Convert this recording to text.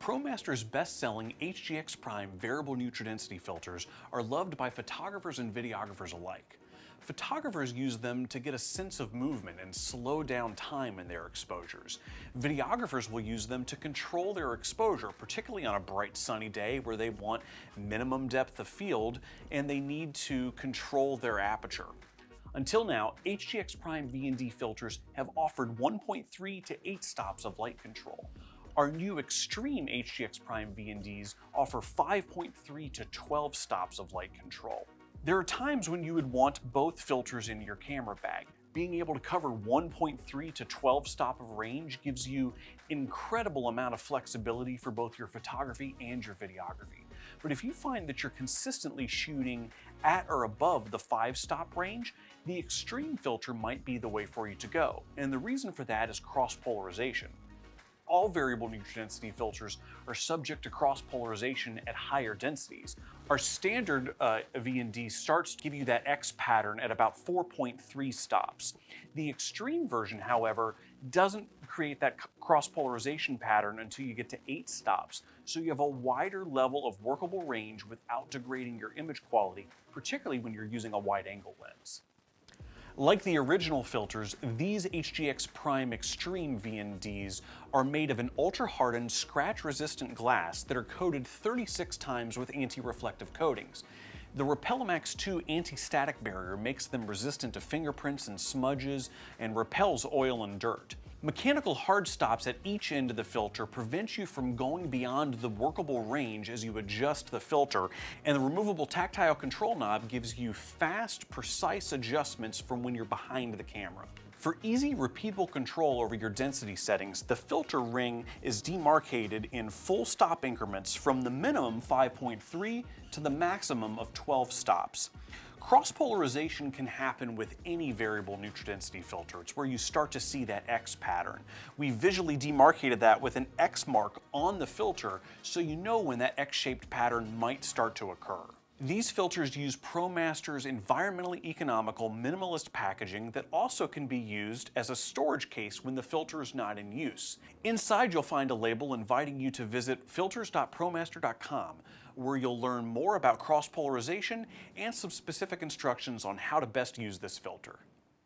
ProMaster's best-selling HGX Prime variable nutridensity filters are loved by photographers and videographers alike. Photographers use them to get a sense of movement and slow down time in their exposures. Videographers will use them to control their exposure, particularly on a bright sunny day where they want minimum depth of field and they need to control their aperture. Until now, HGX Prime VND filters have offered 1.3 to 8 stops of light control. Our new Extreme HGX Prime VNDs offer 5.3 to 12 stops of light control. There are times when you would want both filters in your camera bag. Being able to cover 1.3 to 12 stop of range gives you incredible amount of flexibility for both your photography and your videography. But if you find that you're consistently shooting at or above the 5-stop range, the Extreme filter might be the way for you to go. And the reason for that is cross-polarization. All variable nutridensity filters are subject to cross-polarization at higher densities. Our standard VND starts to give you that X pattern at about 4.3 stops. The Extreme version, however, doesn't create that cross-polarization pattern until you get to 8 stops, so you have a wider level of workable range without degrading your image quality, particularly when you're using a wide-angle lens. Like the original filters, these HGX Prime Extreme VNDs are made of an ultra-hardened, scratch-resistant glass that are coated 36 times with anti-reflective coatings. The Repelamax 2 anti-static barrier makes them resistant to fingerprints and smudges and repels oil and dirt. Mechanical hard stops at each end of the filter prevent you from going beyond the workable range as you adjust the filter, and the removable tactile control knob gives you fast, precise adjustments from when you're behind the camera. For easy, repeatable control over your density settings, the filter ring is demarcated in full stop increments from the minimum 5.3 to the maximum of 12 stops. Cross-polarization can happen with any variable nutridensity filter. It's where you start to see that X pattern. We visually demarcated that with an X mark on the filter so you know when that X-shaped pattern might start to occur. These filters use ProMaster's environmentally economical minimalist packaging that also can be used as a storage case when the filter is not in use. Inside you'll find a label inviting you to visit filters.promaster.com, where you'll learn more about cross-polarization and some specific instructions on how to best use this filter.